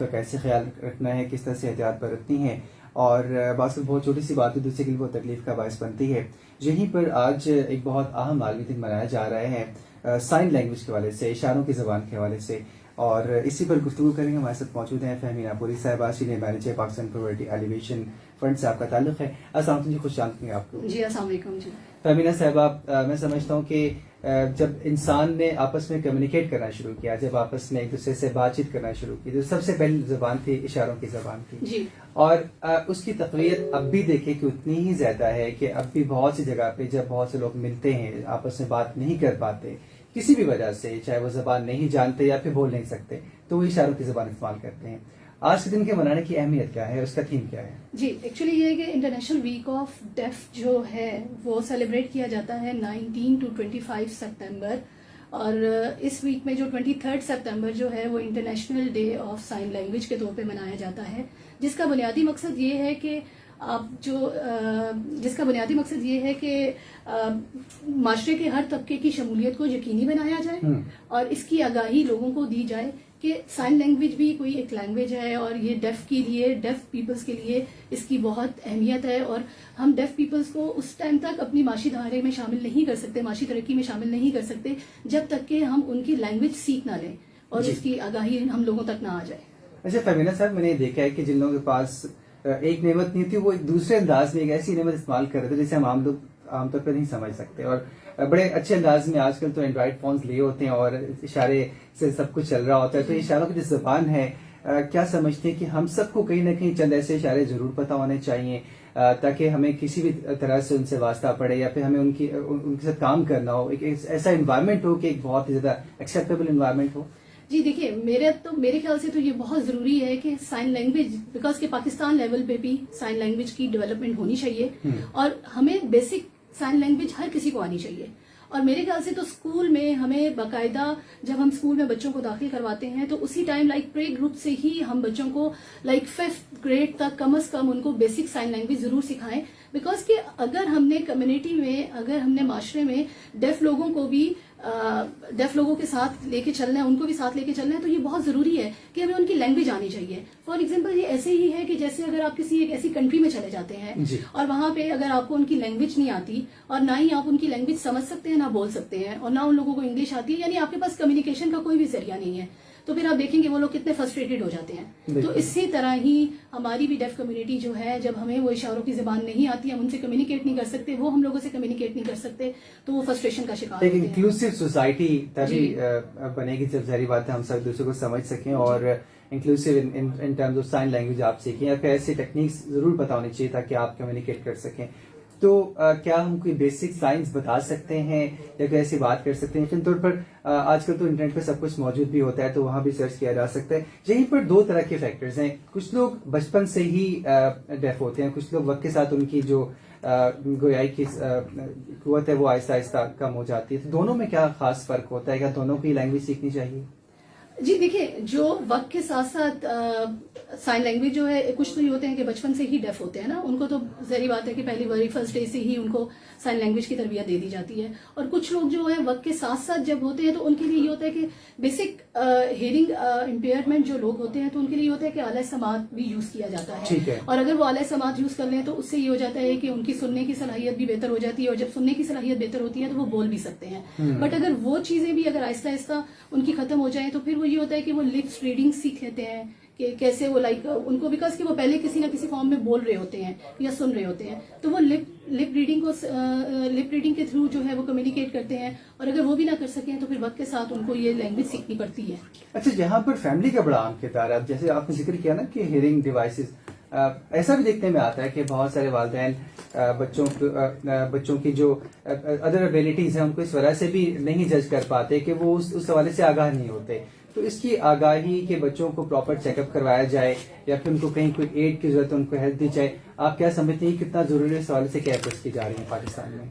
تو کیسے خیال رکھنا ہے، کس طرح سے احتیاط برتنی ہے، اور بعض بہت چھوٹی سی بات دوسرے کے لیے بہت تکلیف کا باعث بنتی ہے. یہیں پر آج ایک بہت اہم عالمی دن منایا جا رہا ہے سائن لینگویج کے حوالے سے، اشاروں کی زبان کے حوالے سے، اور اسی پر گفتگو کریں گے. ہمارے ساتھ موجود ہیں فہمینہ پوری صاحبہ، senior manager Pakistan poverty alleviation fund سے آپ کا تعلق ہے. السلام علیکم جی، خوش آمدید آپ کو. جی السلام علیکم جی. فہمینہ صاحبہ، میں سمجھتا ہوں کہ جب انسان نے آپس میں کمیونیکیٹ کرنا شروع کیا، جب آپس میں ایک دوسرے سے بات چیت کرنا شروع کی، جو سب سے پہلی زبان تھی اشاروں کی زبان تھی جی. اور اس کی تقویت اب بھی دیکھیں کہ اتنی ہی زیادہ ہے کہ اب بھی بہت سی جگہ پہ جب بہت سے لوگ ملتے ہیں آپس میں بات نہیں کر پاتے کسی بھی وجہ سے، چاہے وہ زبان نہیں جانتے یا پھر بول نہیں سکتے، تو وہ اشاروں کی زبان استعمال کرتے ہیں. آج کے دن کے منانے کی اہمیت کیا ہے، اس کا تھیم کیا ہے؟ جی ایکچولی یہ ہے کہ انٹرنیشنل ویک آف ڈیف جو ہے وہ سیلیبریٹ کیا جاتا ہے 19 to 25 سپتمبر، اور اس ویک میں جو 23 سپتمبر جو ہے وہ international day of sine language کے طور پہ منایا جاتا ہے، جس کا بنیادی مقصد یہ ہے کہ معاشرے کے ہر طبقے کی شمولیت کو یقینی بنایا جائے اور اس کی آگاہی لوگوں کو دی جائے کہ سائن لینگویج بھی کوئی ایک لینگویج ہے، اور یہ ڈیف پیپلز کے لیے اس کی بہت اہمیت ہے، اور ہم ڈیف پیپلز کو اس ٹائم تک اپنی معاشی دھارے میں شامل نہیں کر سکتے، معاشی ترقی میں شامل نہیں کر سکتے جب تک کہ ہم ان کی لینگویج سیکھ نہ لیں اور اس کی آگاہی ہم لوگوں تک نہ آ جائے. اچھا فہمینہ صاحب، میں نے دیکھا ہے کہ جن لوگوں کے پاس ایک نعمت نہیں تھی وہ ایک دوسرے انداز میں ایک ایسی نعمت استعمال کر رہے تھے جسے ہم عام طور پہ نہیں سمجھ سکتے، اور بڑے اچھے انداز میں آج کل تو اینڈرائڈ فونز لیے ہوتے ہیں اور اشارے سے سب کچھ چل رہا ہوتا ہے. تو اشاروں کی جو زبان ہے، کیا سمجھتے ہیں کہ ہم سب کو کہیں نہ کہیں چند ایسے اشارے ضرور پتہ ہونے چاہیے تاکہ ہمیں کسی بھی طرح سے ان سے واسطہ پڑے یا پھر ہمیں ان کے ساتھ کام کرنا ہو، ایک ایسا انوائرمنٹ ہو کہ ایک بہت ہی زیادہ ایکسیپٹیبل انوائرمنٹ ہو؟ جی دیکھیے، میرے خیال سے تو یہ بہت ضروری ہے کہ سائن لینگویج، بیکاز کہ پاکستان لیول پہ بھی سائن لینگویج کی ڈیولپمنٹ ہونی چاہیے، اور ہمیں بیسک سائن لینگویج ہر کسی کو آنی چاہیے. اور میرے خیال سے تو اسکول میں ہمیں باقاعدہ، جب ہم اسکول میں بچوں کو داخل کرواتے ہیں تو اسی ٹائم لائک پلے گروپ سے ہی ہم بچوں کو لائک 5th گریڈ تک کم از کم ان کو بیسک سائن لینگویج ضرور سکھائیں، بیکاز کہ اگر ہم نے کمیونٹی میں، اگر ہم نے معاشرے میں ڈیف لوگوں کو بھی ڈیف لوگوں کے ساتھ لے کے چلنا ہے، ان کو بھی ساتھ لے کے چلنا ہے، تو یہ بہت ضروری ہے کہ ہمیں ان کی لینگویج آنی چاہیے. فار ایگزامپل یہ ایسے ہی ہے کہ جیسے اگر آپ کسی ایک ایسی کنٹری میں چلے جاتے ہیں اور وہاں پہ اگر آپ کو ان کی لینگویج نہیں آتی اور نہ ہی آپ ان کی لینگویج سمجھ سکتے ہیں، نہ بول سکتے ہیں، اور نہ ان لوگوں کو انگلش آتی ہے، یعنی آپ کے پاس کمیونیکیشن کا کوئی بھی ذریعہ نہیں ہے، تو پھر آپ دیکھیں گے وہ لوگ کتنے فرسٹریٹڈ ہو جاتے ہیں. تو اسی طرح ہی ہماری بھی ڈیف کمیونٹی جو ہے، جب ہمیں وہ اشاروں کی زبان نہیں آتی، ہم ان سے کمیونیکیٹ نہیں کر سکتے، وہ ہم لوگوں سے کمیونیکیٹ نہیں کر سکتے، تو وہ فرسٹریشن کا شکار ہوتے ہیں. ایک انکلوسیو سوسائٹی تبھی بنے گی جب ظاہری بات ہے ہم سب دوسرے کو سمجھ سکیں، اور inclusive in terms of sine language آپ سیکھیں، یا پھر ایسی ٹیکنیکس ضرور پتہ ہونی چاہیے تاکہ آپ کمیونیکیٹ کر سکیں. تو کیا ہم کوئی بیسک سائنس بتا سکتے ہیں یا کوئی ایسی بات کر سکتے ہیں؟ یقین طور پر آج کل تو انٹرنیٹ پہ سب کچھ موجود بھی ہوتا ہے، تو وہاں بھی سرچ کیا جا سکتا ہے. یہیں پر دو طرح کے فیکٹرز ہیں، کچھ لوگ بچپن سے ہی ڈیف ہوتے ہیں، کچھ لوگ وقت کے ساتھ ان کی جو گویائی کی قوت ہے وہ آہستہ آہستہ کم ہو جاتی ہے. تو دونوں میں کیا خاص فرق ہوتا ہے؟ کیا دونوں کی لینگویج سیکھنی چاہیے؟ جی دیکھیے، جو وقت کے ساتھ ساتھ سائن لینگویج جو ہے، کچھ تو یہ ہوتے ہیں کہ بچپن سے ہی ڈیف ہوتے ہیں نا، ان کو تو ظاہری بات ہے کہ پہلی فرسٹ ڈے سے ہی ان کو سائن لینگویج کی تربیت دے دی جاتی ہے. اور کچھ لوگ جو ہے وقت کے ساتھ ساتھ جب ہوتے ہیں تو ان کے لیے یہ ہوتا ہے کہ بیسک ہیئرنگ امپیئرمنٹ جو لوگ ہوتے ہیں تو ان کے لیے یہ ہوتا ہے کہ اعلیٰ سماعت بھی یوز کیا جاتا ہے، اور اگر وہ اعلیٰ سماعت یوز کر لیں تو اس سے یہ ہو جاتا ہے کہ ان کی سننے کی صلاحیت بھی بہتر ہو جاتی ہے، اور جب سننے کی صلاحیت بہتر ہوتی ہے تو وہ بول بھی سکتے ہیں. بٹ اگر وہ چیزیں بھی اگر آہستہ آہستہ ان کی ختم ہو جائیں تو پھر وہ یہ ہوتا ہے کہ وہ لپس ریڈنگ سیکھ لیتے ہیں کہ کیسے وہ لائک ان کو، بیکاز کہ وہ پہلے کسی نہ کسی فارم میں بول رہے ہوتے ہیں یا سن رہے ہوتے ہیں، تو وہ لپ ریڈنگ کے تھرو جو ہے وہ کمیونیکیٹ کرتے ہیں، اور اگر وہ بھی نہ کر سکیں تو پھر وقت کے ساتھ ان کو یہ لینگویج سیکھنی پڑتی ہے. اچھا، جہاں پر فیملی کا بڑا اہم کردار ہے، جیسے آپ نے ذکر کیا نا کہ ہیئرنگ ڈیوائسز، ایسا بھی دیکھنے میں آتا ہے کہ بہت سارے والدین بچوں کی جو ادر ابیلٹیز ہیں ان کو اس وجہ سے بھی نہیں جج کر پاتے کہ وہ اس حوالے سے آگاہ نہیں ہوتے. تو اس کی آگاہی کہ بچوں کو پراپر چیک اپ کروایا جائے یا پھر ان کو کہیں کوئی ایڈ کی ضرورت ہے، ان کو ہیلپ دی جائے، آپ کیا سمجھتے ہیں کتنا ضروری ہے؟ اس حوالے سے کیا ایفرٹس کی جا رہی ہیں پاکستان میں؟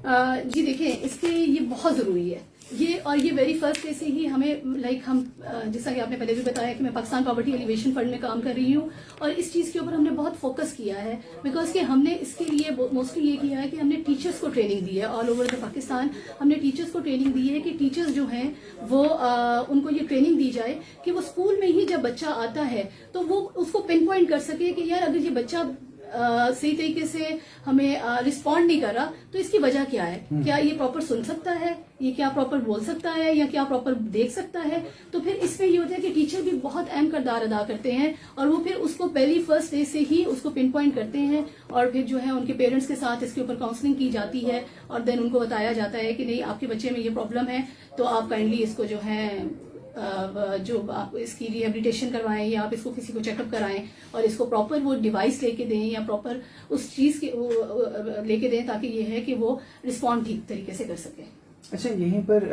جی دیکھیں، اس کے یہ بہت ضروری ہے یہ ویری فرسٹ ڈے سے ہی ہمیں لائک ہم جیسا کہ آپ نے پہلے بھی بتایا کہ میں پاکستان پاورٹی ایلیویشن فنڈ میں کام کر رہی ہوں، اور اس چیز کے اوپر ہم نے بہت فوکس کیا ہے، بیکاز کہ ہم نے اس کے لیے موسٹلی یہ کیا ہے کہ ہم نے ٹیچرس کو ٹریننگ دی ہے آل اوور دا پاکستان. ہم نے ٹیچرس کو ٹریننگ دی ہے کہ ٹیچرس جو ہیں وہ ان کو یہ ٹریننگ دی جائے کہ وہ اسکول میں ہی جب بچہ آتا ہے تو وہ اس کو پن پوائنٹ کر سکے کہ یار اگر یہ بچہ صحیح طریقے سے ہمیں رسپونڈ نہیں کر رہا تو اس کی وجہ کیا ہے، کیا یہ پراپر سن سکتا ہے، یہ کیا پراپر بول سکتا ہے، یا کیا پراپر دیکھ سکتا ہے. تو پھر اس میں یہ ہوتا ہے کہ ٹیچر بھی بہت اہم کردار ادا کرتے ہیں، اور وہ پھر اس کو پہلی فرسٹ ڈے سے ہی اس کو پن پوائنٹ کرتے ہیں، اور پھر جو ہے ان کے پیرنٹس کے ساتھ اس کے اوپر کاؤنسلنگ کی جاتی ہے، اور دین ان کو بتایا جاتا ہے کہ نہیں آپ کے بچے میں یہ پرابلم ہے، تو آپ کائنڈلی اس کو جو ہے جو آپ اس کی ریہیبلیٹیشن کروائیں، یا آپ اس کو کسی کو چیک اپ کرائیں، اور اس کو پراپر وہ ڈیوائس لے کے دیں، یا پراپر اس چیز کے لے کے دیں تاکہ یہ ہے کہ وہ رسپونڈ ٹھیک طریقے سے کر سکے. اچھا، یہیں پر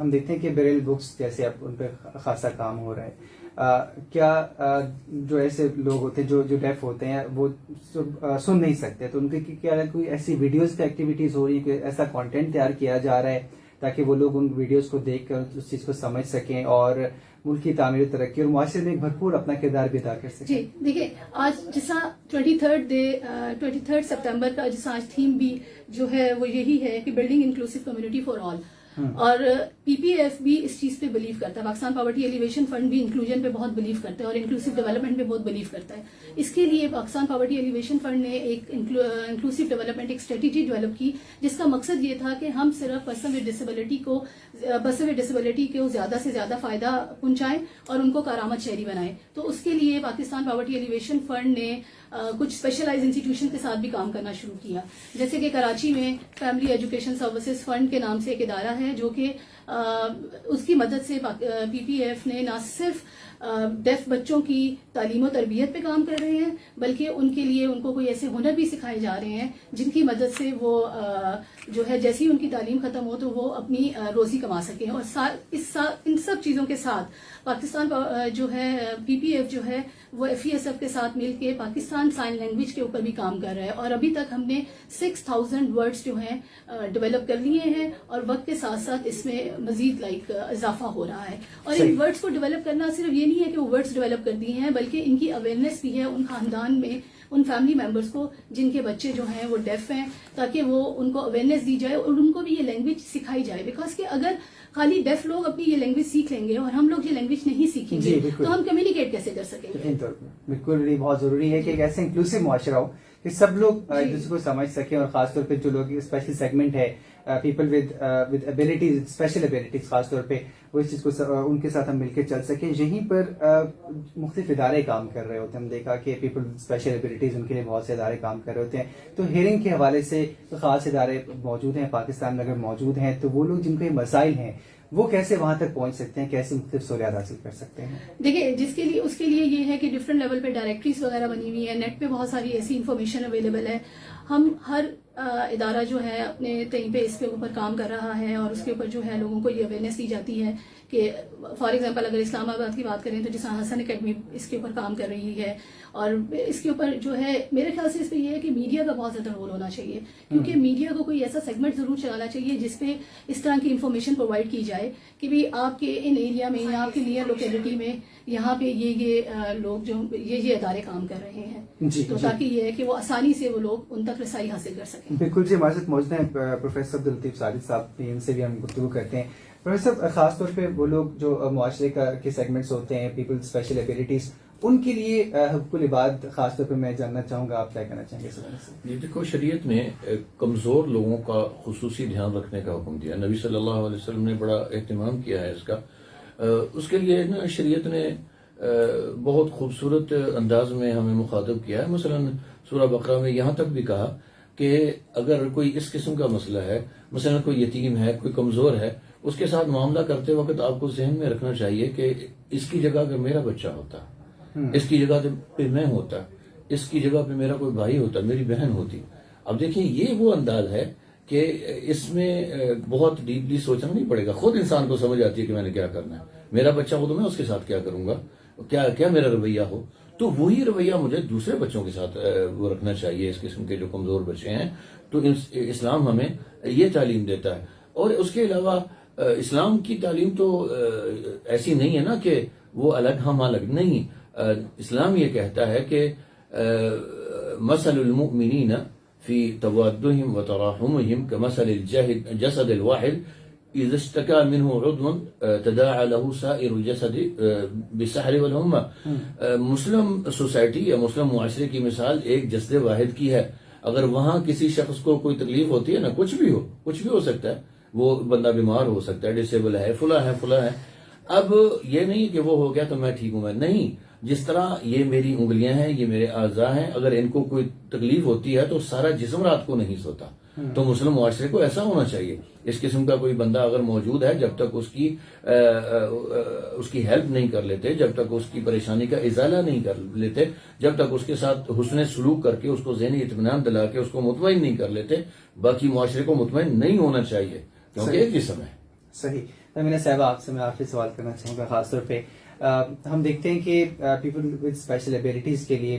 ہم دیکھتے ہیں کہ بریل بکس جیسے اب ان پہ خاصا کام ہو رہا ہے. کیا جو ایسے لوگ ہوتے ہیں جو ڈیف ہوتے ہیں وہ سن نہیں سکتے، تو ان کی کیا کوئی ایسی ویڈیوز پہ ایکٹیویٹیز ہو رہی ہیں، کوئی ایسا کانٹینٹ تیار کیا جا رہا ہے تاکہ وہ لوگ ان ویڈیوز کو دیکھ کر اس چیز کو سمجھ سکیں اور ملک کی تعمیر و ترقی اور معاشرے میں ایک بھرپور اپنا کردار بھی ادا کر سکیں؟ جی دیکھیں، آج جیسا 23 سپتمبر کا جیسا آج تھیم بھی جو ہے وہ یہی ہے کہ building inclusive community for all, اور پی پی ایف بھی اس چیز پہ بلیو کرتا ہے، پاکستان پاورٹی ایلیویشن فنڈ بھی انکلوژن پہ بہت بلیو کرتا ہے اور انکلوسیو ڈیولپمنٹ پہ بہت بلیو کرتا ہے. اس کے لیے پاکستان پاورٹی ایلیویشن فنڈ نے ایک انکلوسیو ڈیولپمنٹ ایک اسٹریٹجی ڈیولپ کی، جس کا مقصد یہ تھا کہ ہم صرف پرسن ود ڈسیبلٹی کو زیادہ سے زیادہ فائدہ پہنچائیں اور ان کو کارآمد شہری بنائیں. تو اس کے لیے پاکستان پاورٹی ایلیویشن فنڈ نے کچھ اسپیشلائز انسٹیٹیوشن کے ساتھ بھی کام کرنا شروع کیا، جیسے کہ کراچی میں فیملی ایجوکیشن سروسز فنڈ کے نام سے ایک ادارہ ہے جو کہ اس کی مدد سے پی پی ایف نے نہ صرف ڈیف بچوں کی تعلیم و تربیت پہ کام کر رہے ہیں، بلکہ ان کے لیے ان کو کوئی ایسے ہنر بھی سکھائے جا رہے ہیں جن کی مدد سے وہ جو ہے جیسی ان کی تعلیم ختم ہو تو وہ اپنی روزی کما سکیں. اور ان سب چیزوں کے ساتھ پاکستان جو ہے پی پی ایف جو ہے وہ ایف ای ایس ایف کے ساتھ مل کے پاکستان سائن لینگویج کے اوپر بھی کام کر رہا ہے، اور ابھی تک ہم نے 6000 ورڈز جو ہیں ڈیولپ کر لیے ہیں، اور وقت کے ساتھ ساتھ اس میں مزید اضافہ ہو رہا ہے. اور ان ورڈز کو ڈیولپ کرنا صرف یہ نہیں ہے کہ وہ ورڈز ڈیولپ کر دیے ہیں، بلکہ ان کی اویئرنیس بھی ہے ان خاندان میں، ان فیملی ممبرس کو جن کے بچے جو ہیں وہ ڈیف ہیں، تاکہ وہ ان کو اویئرنیس دی جائے اور ان کو بھی یہ لینگویج سکھائی جائے. بیکاز کہ اگر خالی ڈیف لوگ اپنی یہ لینگویج سیکھ لیں گے اور ہم لوگ یہ لینگویج نہیں سیکھیں گے تو ہم کمیونیکیٹ کیسے کر سکیں گے؟ بالکل، یہ بہت ضروری ہے کہ ایک ایسا انکلوسیو معاشرہ ہو کہ سب لوگ ایک دوسرے کو سمجھ سکیں، اور خاص طور پہ جو لوگ اسپیشل سیگمنٹ ہے people with abilities, special abilities خاص طور پہ، وہ اس چیز کو ان کے ساتھ ہم مل کے چل سکیں. یہیں پر مختلف ادارے کام کر رہے ہوتے ہیں. ہم دیکھا کہ پیپل ود اسپیشل ایبلٹیز ان کے لیے بہت سے ادارے کام کر رہے ہوتے ہیں. تو ہیئرنگ کے حوالے سے خاص ادارے موجود ہیں پاکستان میں، اگر موجود ہیں تو وہ لوگ جن کے مسائل ہیں وہ کیسے وہاں تک پہنچ سکتے ہیں، کیسے مختلف سہولیات حاصل کر سکتے ہیں؟ دیکھیں، اس کے لیے یہ ہے کہ ڈفرینٹ لیول پہ ڈائریکٹریز وغیرہ بنی ہوئی ہیں، نیٹ پہ بہت ساری ایسی انفارمیشن اویلیبل ہے. ہم ہر ادارہ جو ہے اپنے کہیں پہ اس کے اوپر کام کر رہا ہے، اور اس کے اوپر جو ہے لوگوں کو یہ اویئرنیس دی جاتی ہے کہ فار ایگزامپل اگر اسلام آباد کی بات کریں تو جس حسن اکیڈمی اس کے اوپر کام کر رہی ہے. اور اس کے اوپر جو ہے میرے خیال سے اس پہ یہ ہے کہ میڈیا کا بہت زیادہ رول ہونا چاہیے، کیونکہ میڈیا کو کوئی ایسا سیگمنٹ ضرور چلانا چاہیے جس پہ اس طرح کی انفارمیشن پرووائڈ کی جائے کہ بھی آپ کے ان ایریا میں یا آپ کے نیئر لوکیلٹی میں یہاں پہ یہ لوگ جو یہ ادارے کام کر رہے ہیں، تو تاکہ یہ ہے کہ وہ آسانی سے وہ لوگ ان تک رسائی حاصل کر سکیں. بالکل جی، ہمارے ساتھ موجود ہیں پروفیسر عبداللطیف ساجد صاحب، ان سے بھی ہم گفتگو کرتے ہیں. پروفیسر، خاص طور پہ وہ لوگ جو معاشرے کے سیگمنٹس ہوتے ہیں، پیپل اسپیشل ایبلٹیز، ان کے لیے حقوق العباد خاص طور پہ میں جاننا چاہوں گا، آپ کیا کہنا چاہیں گے اس بارے سے؟ جی دیکھو، شریعت نے کمزور لوگوں کا خصوصی دھیان رکھنے کا حکم دیا. نبی صلی اللہ علیہ وسلم نے بڑا اہتمام کیا ہے اس کا. اس کے لیے نا شریعت نے بہت خوبصورت انداز میں ہمیں مخاطب کیا ہے. مثلا سورہ بقرہ میں یہاں تک بھی کہا کہ اگر کوئی اس قسم کا مسئلہ ہے، مثلا کوئی یتیم ہے، کوئی کمزور ہے، اس کے ساتھ معاملہ کرتے وقت آپ کو ذہن میں رکھنا چاہیے کہ اس کی جگہ اگر میرا بچہ ہوتا، اس کی جگہ پہ میں ہوتا، اس کی جگہ پہ میرا کوئی بھائی ہوتا، میری بہن ہوتی. اب دیکھیں، یہ وہ انداز ہے کہ اس میں بہت ڈیپلی سوچنا نہیں پڑے گا. خود انسان کو سمجھ آتی ہے کہ میں نے کیا کرنا ہے. میرا بچہ ہو تو میں اس کے ساتھ کیا کروں گا، کیا میرا رویہ ہو. تو وہی رویہ مجھے دوسرے بچوں کے ساتھ وہ رکھنا چاہیے، اس قسم کے جو کمزور بچے ہیں. تو اسلام ہمیں یہ تعلیم دیتا ہے. اور اس کے علاوہ اسلام کی تعلیم تو ایسی نہیں ہے نا کہ وہ الگ ہم الگ نہیں. اسلام یہ کہتا ہے کہ مثل المؤمنین فی توادہم وتراحمہم کمثل الجسد الواحد اذا اشتکا منہ عضو تداعى له سائر الجسد بالسحر والحمى. مسلم سوسائٹی یا مسلم معاشرے کی مثال ایک جسد واحد کی ہے. اگر وہاں کسی شخص کو کوئی تکلیف ہوتی ہے نا، کچھ بھی ہو سکتا ہے، وہ بندہ بیمار ہو سکتا ہے، ڈسیبل ہے، فلاں ہے. اب یہ نہیں کہ وہ ہو گیا تو میں ٹھیک ہوں. میں نہیں، جس طرح یہ میری انگلیاں ہیں، یہ میرے اعضاء ہیں، اگر ان کو کوئی تکلیف ہوتی ہے تو سارا جسم رات کو نہیں سوتا. تو مسلم معاشرے کو ایسا ہونا چاہیے. اس قسم کا کوئی بندہ اگر موجود ہے، جب تک اس کی ہیلپ نہیں کر لیتے، جب تک اس کی پریشانی کا ازالہ نہیں کر لیتے، جب تک اس کے ساتھ حسن سلوک کر کے اس کو ذہنی اطمینان دلا کے اس کو مطمئن نہیں کر لیتے، باقی معاشرے کو مطمئن نہیں ہونا چاہیے، کیونکہ ایک جسم ہے. صحیح. تمینہ صاحبہ، آپ سے میں آخری سوال کرنا چاہوں گا. خاص طور پہ ہم دیکھتے ہیں کہ پیپل ود اسپیشل ایبلٹیز کے لیے